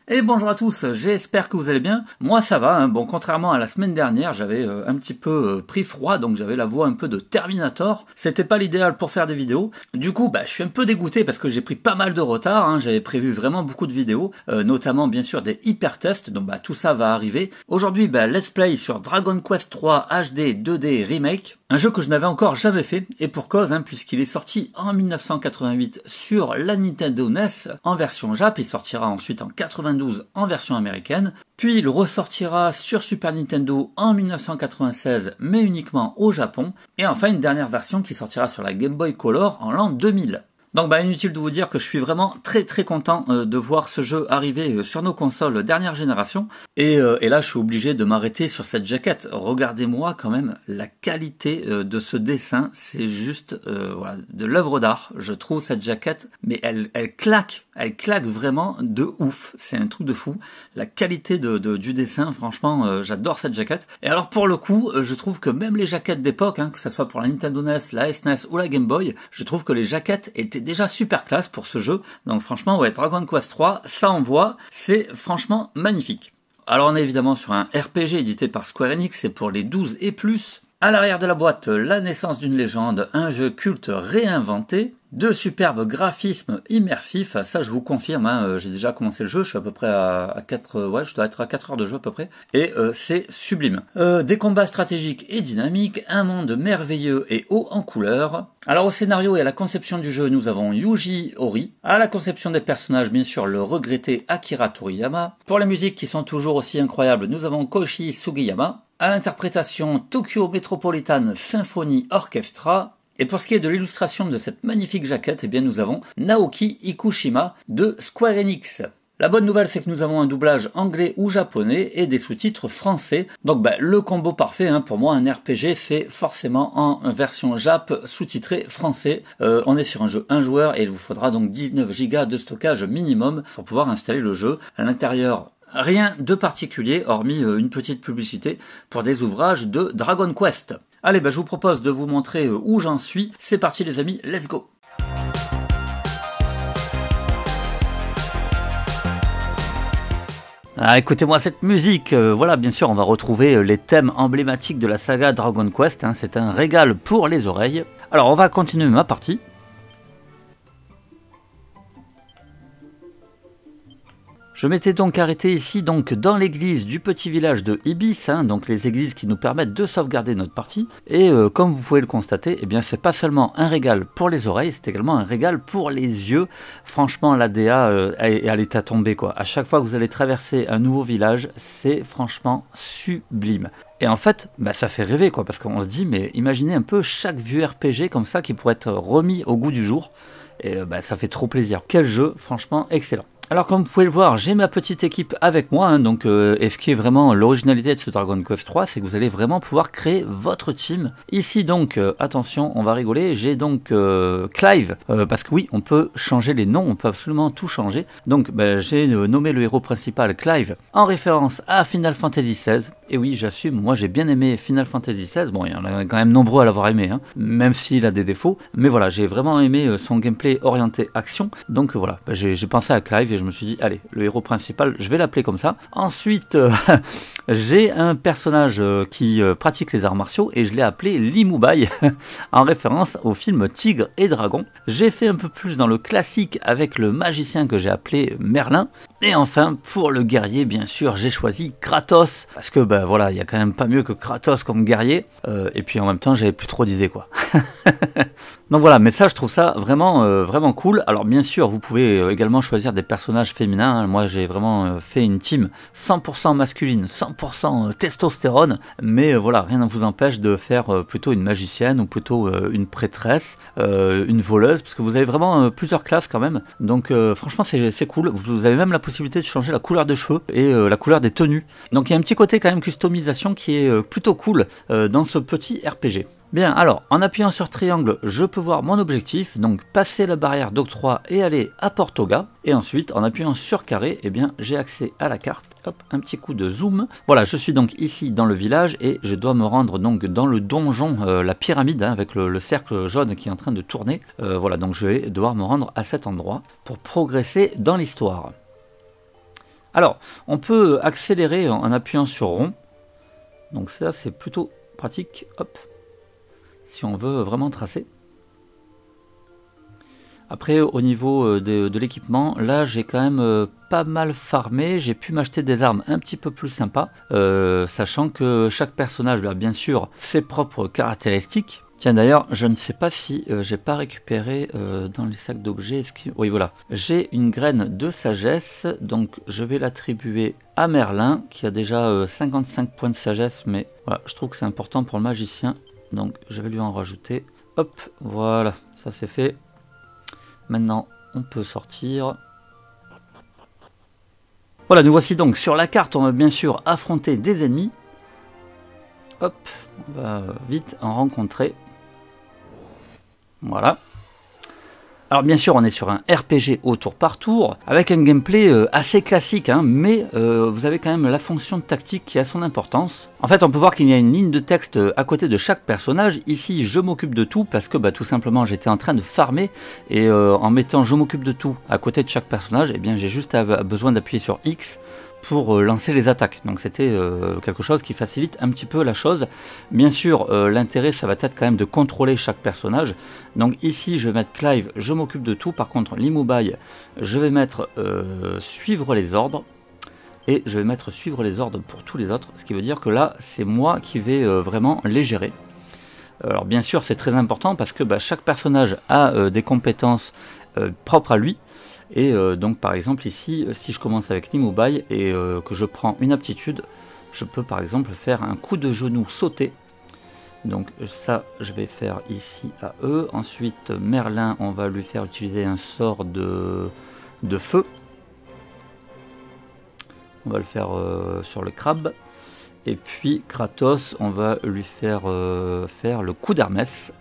Et bonjour à tous, j'espère que vous allez bien. Moi ça va, hein. Bon, contrairement à la semaine dernière, j'avais un petit peu pris froid, donc j'avais la voix un peu de Terminator. C'était pas l'idéal pour faire des vidéos. Du coup, je suis un peu dégoûté parce que j'ai pris pas mal de retard, hein. J'avais prévu vraiment beaucoup de vidéos, notamment bien sûr des hyper tests, donc tout ça va arriver. Aujourd'hui, let's play sur Dragon Quest 3 HD 2D Remake. Un jeu que je n'avais encore jamais fait, et pour cause, hein, puisqu'il est sorti en 1988 sur la Nintendo NES en version Jap, il sortira ensuite en 92 en version américaine, puis il ressortira sur Super Nintendo en 1996, mais uniquement au Japon, et enfin une dernière version qui sortira sur la Game Boy Color en l'an 2000. Donc inutile de vous dire que je suis vraiment très content de voir ce jeu arriver sur nos consoles dernière génération, et là je suis obligé de m'arrêter sur cette jaquette. Regardez-moi quand même la qualité de ce dessin, c'est juste voilà, de l'œuvre d'art, je trouve cette jaquette, mais elle claque vraiment de ouf, c'est un truc de fou, la qualité du dessin, franchement j'adore cette jaquette. Et alors pour le coup, je trouve que même les jaquettes d'époque, hein, que ce soit pour la Nintendo NES, la SNES ou la Game Boy, je trouve que les jaquettes étaient déjà super classe pour ce jeu. Donc franchement, ouais, Dragon Quest 3, ça envoie, c'est franchement magnifique. Alors on est évidemment sur un RPG édité par Square Enix, c'est pour les 12 et plus. À l'arrière de la boîte, la naissance d'une légende, un jeu culte réinventé, de superbes graphismes immersifs, ça je vous confirme, hein, j'ai déjà commencé le jeu, je suis à peu près à 4, ouais, je dois être à 4 heures de jeu à peu près, et c'est sublime. Des combats stratégiques et dynamiques, un monde merveilleux et haut en couleurs. Alors au scénario et à la conception du jeu, nous avons Yuji Horii, à la conception des personnages, bien sûr, le regretté Akira Toriyama. Pour les musiques qui sont toujours aussi incroyables, nous avons Koichi Sugiyama. À l'interprétation, Tokyo Metropolitan Symphony Orchestra. Et pour ce qui est de l'illustration de cette magnifique jaquette, eh bien nous avons Naoki Ikushima de Square Enix. La bonne nouvelle, c'est que nous avons un doublage anglais ou japonais et des sous-titres français. Donc le combo parfait, hein, pour moi, un RPG, c'est forcément en version Jap sous-titré français. On est sur un jeu un joueur et il vous faudra donc 19 Go de stockage minimum pour pouvoir installer le jeu. À l'intérieur, rien de particulier, hormis une petite publicité pour des ouvrages de Dragon Quest. Allez, je vous propose de vous montrer où j'en suis. C'est parti les amis, let's go! Ah, écoutez-moi cette musique, voilà, bien sûr on va retrouver les thèmes emblématiques de la saga Dragon Quest, hein, c'est un régal pour les oreilles. Alors on va continuer ma partie. Je m'étais donc arrêté ici dans l'église du petit village de Ibis, hein, donc les églises qui nous permettent de sauvegarder notre partie. Et comme vous pouvez le constater, eh bien c'est pas seulement un régal pour les oreilles, c'est également un régal pour les yeux. Franchement, la DA est à l'état tombé quoi. À chaque fois que vous allez traverser un nouveau village, c'est franchement sublime. Et en fait, ça fait rêver quoi, parce qu'on se dit, mais imaginez un peu chaque vieux RPG comme ça qui pourrait être remis au goût du jour. Et ça fait trop plaisir. Quel jeu, franchement excellent. Alors comme vous pouvez le voir, j'ai ma petite équipe avec moi, hein, et ce qui est vraiment l'originalité de ce Dragon Quest 3, c'est que vous allez vraiment pouvoir créer votre team. Ici donc, attention, on va rigoler, j'ai donc Clive, parce que oui, on peut changer les noms, on peut absolument tout changer. Donc j'ai nommé le héros principal Clive en référence à Final Fantasy XVI, et oui, j'assume, moi j'ai bien aimé Final Fantasy XVI, bon il y en a quand même nombreux à l'avoir aimé, hein, même s'il a des défauts, mais voilà, j'ai vraiment aimé son gameplay orienté action, donc voilà, j'ai pensé à Clive, et je me suis dit, allez, le héros principal, je vais l'appeler comme ça. Ensuite, j'ai un personnage qui pratique les arts martiaux et je l'ai appelé Li Mubai en référence au film Tigre et Dragon. J'ai fait un peu plus dans le classique avec le magicien que j'ai appelé Merlin. Et enfin, pour le guerrier, bien sûr, j'ai choisi Kratos. Parce que, voilà, il n'y a quand même pas mieux que Kratos comme guerrier. Et puis en même temps, j'avais plus trop d'idées, quoi. Donc voilà, mais ça, je trouve ça vraiment cool. Alors bien sûr, vous pouvez également choisir des personnages féminins. Hein. Moi, j'ai vraiment fait une team 100% masculine, 100% testostérone. Mais voilà, rien ne vous empêche de faire plutôt une magicienne ou plutôt une prêtresse, une voleuse. Parce que vous avez vraiment plusieurs classes quand même. Donc franchement, c'est cool. Vous avez même la possibilité de changer la couleur des cheveux et la couleur des tenues. Donc il y a un petit côté quand même customisation qui est plutôt cool dans ce petit RPG. Bien, alors, en appuyant sur triangle, je peux voir mon objectif, donc passer la barrière d'octroi et aller à Portoga. Et ensuite, en appuyant sur carré, eh bien, j'ai accès à la carte. Hop, un petit coup de zoom. Voilà, je suis donc ici dans le village et je dois me rendre donc dans le donjon, la pyramide, hein, avec le cercle jaune qui est en train de tourner. Voilà, donc je vais devoir me rendre à cet endroit pour progresser dans l'histoire. Alors, on peut accélérer en appuyant sur rond. Donc ça, c'est plutôt pratique. Hop, si on veut vraiment tracer. Après, au niveau de l'équipement, là, j'ai quand même pas mal farmé. J'ai pu m'acheter des armes un petit peu plus sympas, sachant que chaque personnage a bien sûr ses propres caractéristiques. Tiens, d'ailleurs, je ne sais pas si j'ai pas récupéré dans les sacs d'objets. Oui, voilà. J'ai une graine de sagesse, donc je vais l'attribuer à Merlin, qui a déjà 55 points de sagesse, mais voilà, je trouve que c'est important pour le magicien, donc je vais lui en rajouter. Hop, voilà, ça c'est fait. Maintenant, on peut sortir. Voilà, nous voici donc sur la carte. On va bien sûr affronter des ennemis. Hop, on va vite en rencontrer. Voilà. Alors bien sûr, on est sur un RPG au tour par tour, avec un gameplay assez classique, hein, mais vous avez quand même la fonction de tactique qui a son importance. En fait, on peut voir qu'il y a une ligne de texte à côté de chaque personnage. Ici, je m'occupe de tout, parce que tout simplement, j'étais en train de farmer, et en mettant je m'occupe de tout à côté de chaque personnage, eh bien j'ai juste besoin d'appuyer sur X pour lancer les attaques. Donc c'était quelque chose qui facilite un petit peu la chose. Bien sûr, l'intérêt, ça va être quand même de contrôler chaque personnage. Donc ici, je vais mettre Clive, je m'occupe de tout. Par contre, l'Immobile, je vais mettre suivre les ordres. Et je vais mettre suivre les ordres pour tous les autres. Ce qui veut dire que là, c'est moi qui vais vraiment les gérer. Alors bien sûr, c'est très important parce que chaque personnage a des compétences propres à lui. Et donc par exemple ici, si je commence avec l'Immobile et que je prends une aptitude, je peux par exemple faire un coup de genou sauté. Donc ça, je vais faire ici à eux. Ensuite, Merlin, on va lui faire utiliser un sort de feu. On va le faire sur le crabe. Et puis Kratos, on va lui faire faire le coup d'Hermès.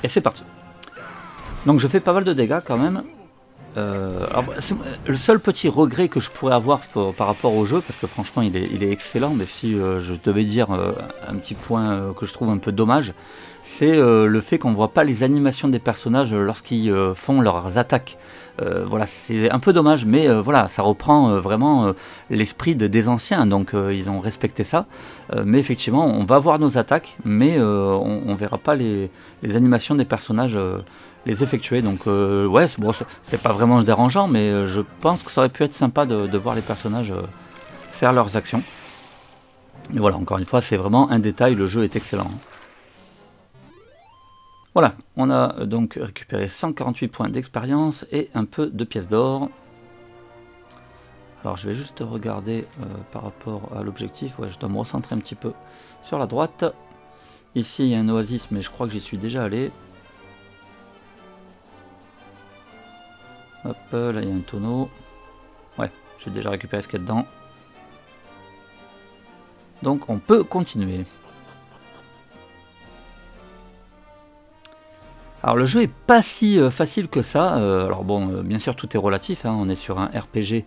Et c'est parti. Donc je fais pas mal de dégâts quand même. Alors, le seul petit regret que je pourrais avoir par rapport au jeu, parce que franchement il est excellent, mais si je devais dire un petit point que je trouve un peu dommage, c'est le fait qu'on ne voit pas les animations des personnages lorsqu'ils font leurs attaques. Voilà, c'est un peu dommage, mais voilà, ça reprend vraiment l'esprit des anciens, donc ils ont respecté ça. Mais effectivement, on va voir nos attaques, mais on ne verra pas les animations des personnages les effectuer. Donc ouais, bon, c'est pas vraiment dérangeant, mais je pense que ça aurait pu être sympa de voir les personnages faire leurs actions. Et voilà, encore une fois, c'est vraiment un détail, le jeu est excellent. Voilà, on a donc récupéré 148 points d'expérience et un peu de pièces d'or. Alors je vais juste regarder par rapport à l'objectif. Ouais, je dois me recentrer un petit peu sur la droite. Ici il y a un oasis, mais je crois que j'y suis déjà allé. Hop, là il y a un tonneau. Ouais, j'ai déjà récupéré ce qu'il y a dedans. Donc on peut continuer. Alors le jeu est pas si facile que ça. Alors bon, bien sûr tout est relatif, hein. On est sur un RPG.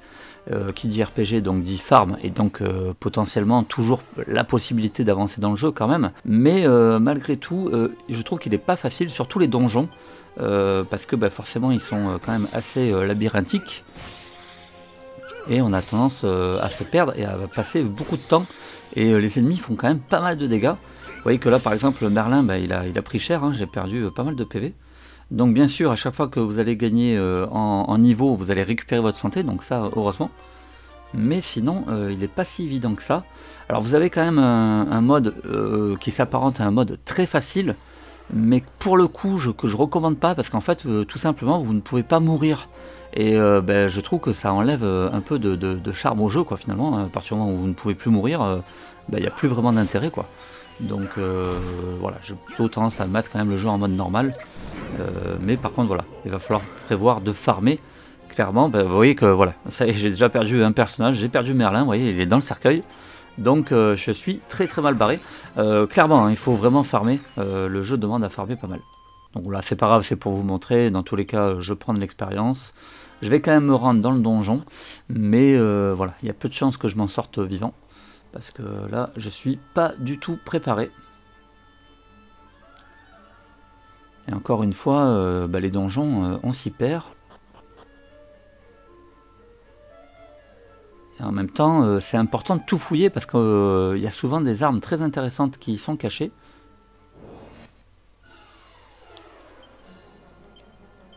Qui dit RPG donc dit farm, et donc potentiellement toujours la possibilité d'avancer dans le jeu quand même. Mais malgré tout, je trouve qu'il n'est pas facile, surtout les donjons. Parce que forcément ils sont quand même assez labyrinthiques. Et on a tendance à se perdre et à passer beaucoup de temps. Et les ennemis font quand même pas mal de dégâts. Vous voyez que là par exemple Merlin il a pris cher, hein, j'ai perdu pas mal de PV. Donc bien sûr à chaque fois que vous allez gagner en niveau, vous allez récupérer votre santé, donc ça heureusement. Mais sinon il n'est pas si évident que ça. Alors vous avez quand même un mode qui s'apparente à un mode très facile, mais pour le coup que je recommande pas, parce qu'en fait tout simplement vous ne pouvez pas mourir. Et je trouve que ça enlève un peu de charme au jeu, quoi, finalement. À partir du moment où vous ne pouvez plus mourir, il n'y a plus vraiment d'intérêt, quoi. Donc voilà, j'ai plutôt tendance à mettre quand même le jeu en mode normal. Mais par contre, voilà, il va falloir prévoir de farmer. Clairement, vous voyez que voilà, ça y est, j'ai déjà perdu un personnage, j'ai perdu Merlin, vous voyez, il est dans le cercueil. Donc je suis très très mal barré. Clairement, hein, il faut vraiment farmer. Le jeu demande à farmer pas mal. Donc là, c'est pas grave, c'est pour vous montrer. Dans tous les cas, je prends de l'expérience. Je vais quand même me rendre dans le donjon. Mais voilà, il y a peu de chances que je m'en sorte vivant. Parce que là, je suis pas du tout préparé. Et encore une fois, les donjons, on s'y perd. En même temps, c'est important de tout fouiller parce qu'il y a souvent des armes très intéressantes qui y sont cachées.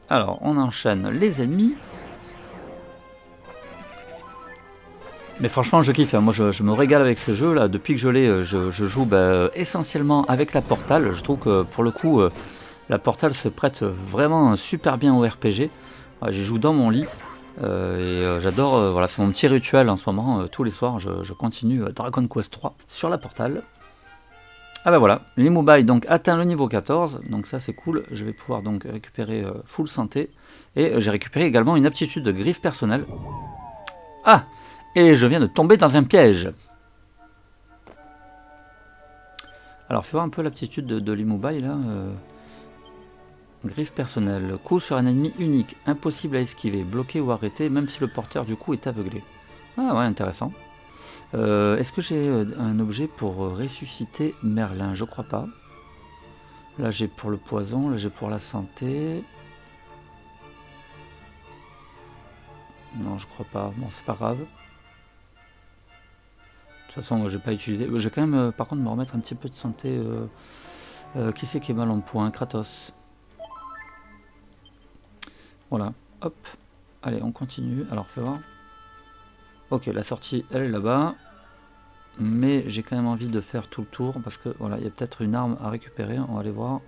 Alors, on enchaîne les ennemis. Mais franchement, je kiffe. Hein. Moi, je me régale avec ce jeu là. Depuis que je l'ai, je joue essentiellement avec la Portal. Je trouve que pour le coup, la Portal se prête vraiment super bien au RPG. J'y joue dans mon lit. J'adore, voilà, c'est mon petit rituel en ce moment. Tous les soirs, je continue Dragon Quest 3 sur la Portal. Ah bah voilà, l'Immobile donc atteint le niveau 14, donc ça c'est cool. Je vais pouvoir donc récupérer full santé. Et j'ai récupéré également une aptitude de griffe personnelle. Ah! Et je viens de tomber dans un piège. Alors fais voir un peu l'aptitude de l'Immobile là. Griffe personnelle, coup sur un ennemi unique, impossible à esquiver, bloqué ou arrêté, même si le porteur du coup est aveuglé. Ah ouais, intéressant. Est-ce que j'ai un objet pour ressusciter Merlin? Je crois pas. Là j'ai pour le poison, là j'ai pour la santé. Non, je crois pas. Bon, c'est pas grave. De toute façon, je vais pas utiliser. Je vais quand même, par contre, me remettre un petit peu de santé. Qui c'est qui est mal en point? Kratos. Voilà, hop. Allez, on continue. Alors, fais voir. Ok, la sortie, elle est là-bas. Mais j'ai quand même envie de faire tout le tour parce que voilà, il y a peut-être une arme à récupérer. On va aller voir.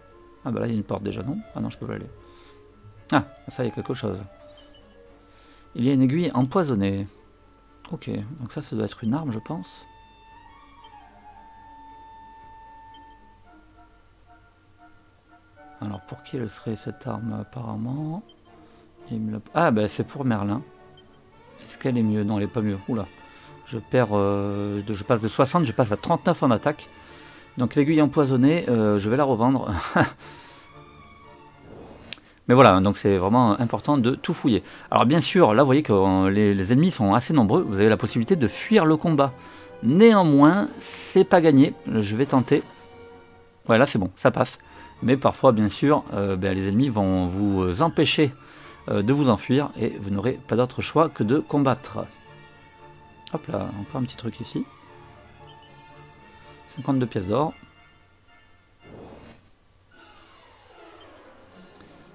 Ah bah là, il y a une porte déjà, non? Ah non, je peux pas aller. Ah, ça, il y a quelque chose. Il y a une aiguille empoisonnée. Ok, donc ça doit être une arme, je pense. Alors, pour qui elle serait cette arme, apparemment? Ah, bah c'est pour Merlin. Est-ce qu'elle est mieux? Non, elle est pas mieux. Oula. Je perds. Je passe de 60, je passe à 39 en attaque. Donc, l'aiguille empoisonnée, je vais la revendre. Mais voilà, donc c'est vraiment important de tout fouiller. Alors, bien sûr, là, vous voyez que les ennemis sont assez nombreux. Vous avez la possibilité de fuir le combat. Néanmoins, c'est pas gagné. Je vais tenter. Ouais, là, c'est bon, ça passe. Mais parfois, bien sûr, les ennemis vont vous empêcher de vous enfuir et vous n'aurez pas d'autre choix que de combattre. Hop là, encore un petit truc ici. 52 pièces d'or.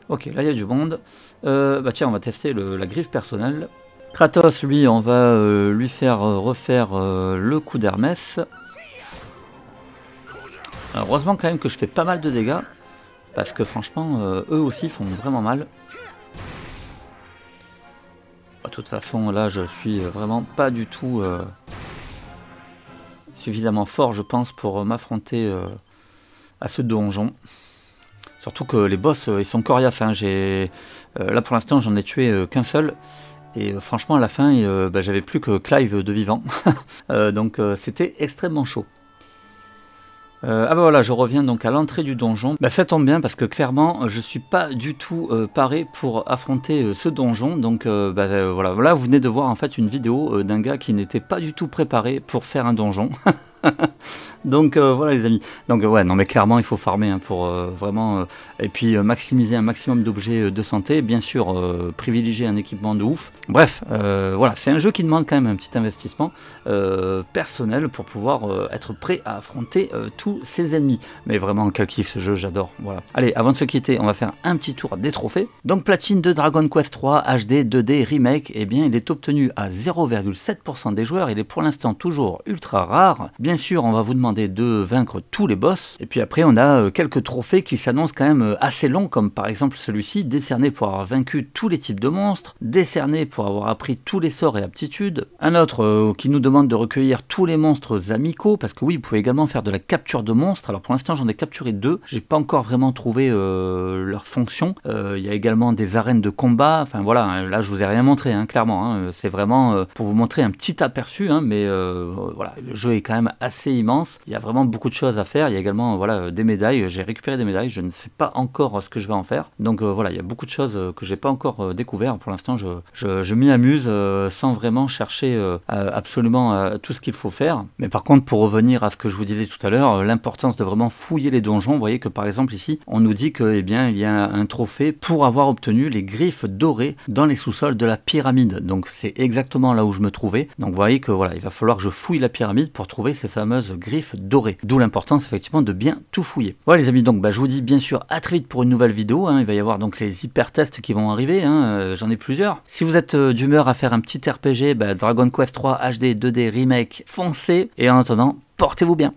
Ok, là il y a du monde. Tiens, on va tester la griffe personnelle. Kratos, lui, on va lui faire refaire le coup d'Hermès. Heureusement quand même que je fais pas mal de dégâts. Parce que franchement, eux aussi font vraiment mal. De toute façon, là, je suis vraiment pas du tout suffisamment fort, je pense, pour m'affronter à ce donjon. Surtout que les boss, ils sont coriaces. Hein. Là, pour l'instant, j'en ai tué qu'un seul. Et franchement, à la fin, j'avais plus que Clive de vivant. Donc, c'était extrêmement chaud. Voilà, je reviens donc à l'entrée du donjon. Ça tombe bien parce que clairement je suis pas du tout paré pour affronter ce donjon. Donc voilà, là vous venez de voir en fait une vidéo d'un gars qui n'était pas du tout préparé pour faire un donjon. Donc voilà les amis. Donc ouais, non mais clairement il faut farmer hein, pour vraiment et puis maximiser un maximum d'objets de santé. Bien sûr privilégier un équipement de ouf. Bref, voilà, c'est un jeu qui demande quand même un petit investissement personnel pour pouvoir être prêt à affronter tous ses ennemis. Mais vraiment quel kiff ce jeu, j'adore. Voilà. Allez, avant de se quitter, on va faire un petit tour des trophées. Donc platine de Dragon Quest 3 HD 2D Remake, eh bien il est obtenu à 0,7% des joueurs. Il est pour l'instant toujours ultra rare. Bien sûr, on va vous demander de vaincre tous les boss. Et puis après, on a quelques trophées qui s'annoncent quand même assez longs, comme par exemple celui-ci, décerné pour avoir vaincu tous les types de monstres, décerné pour avoir appris tous les sorts et aptitudes. Un autre qui nous demande de recueillir tous les monstres amicaux, parce que oui, vous pouvez également faire de la capture de monstres. Alors pour l'instant, j'en ai capturé 2. J'ai pas encore vraiment trouvé leur fonction. Il y a également des arènes de combat. Enfin voilà, hein, là je vous ai rien montré, hein, clairement. Hein, c'est vraiment pour vous montrer un petit aperçu, hein, mais voilà, le jeu est quand même assez immense. Il y a vraiment beaucoup de choses à faire. Il y a également voilà, des médailles. J'ai récupéré des médailles. Je ne sais pas encore ce que je vais en faire. Donc voilà, il y a beaucoup de choses que j'ai pas encore découvert. Pour l'instant, je m'y amuse sans vraiment chercher absolument tout ce qu'il faut faire. Mais par contre, pour revenir à ce que je vous disais tout à l'heure, l'importance de vraiment fouiller les donjons. Vous voyez que par exemple ici, on nous dit que, eh bien, il y a un trophée pour avoir obtenu les griffes dorées dans les sous-sols de la pyramide. Donc c'est exactement là où je me trouvais. Donc vous voyez que voilà, il va falloir que je fouille la pyramide pour trouver ces fameuses griffes dorées. D'où l'importance effectivement de bien tout fouiller. Voilà les amis, donc je vous dis bien sûr à très vite pour une nouvelle vidéo. Il va y avoir donc les hyper tests qui vont arriver. J'en ai plusieurs. Si vous êtes d'humeur à faire un petit RPG, Dragon Quest 3 HD 2D Remake, foncez. Et en attendant, portez-vous bien.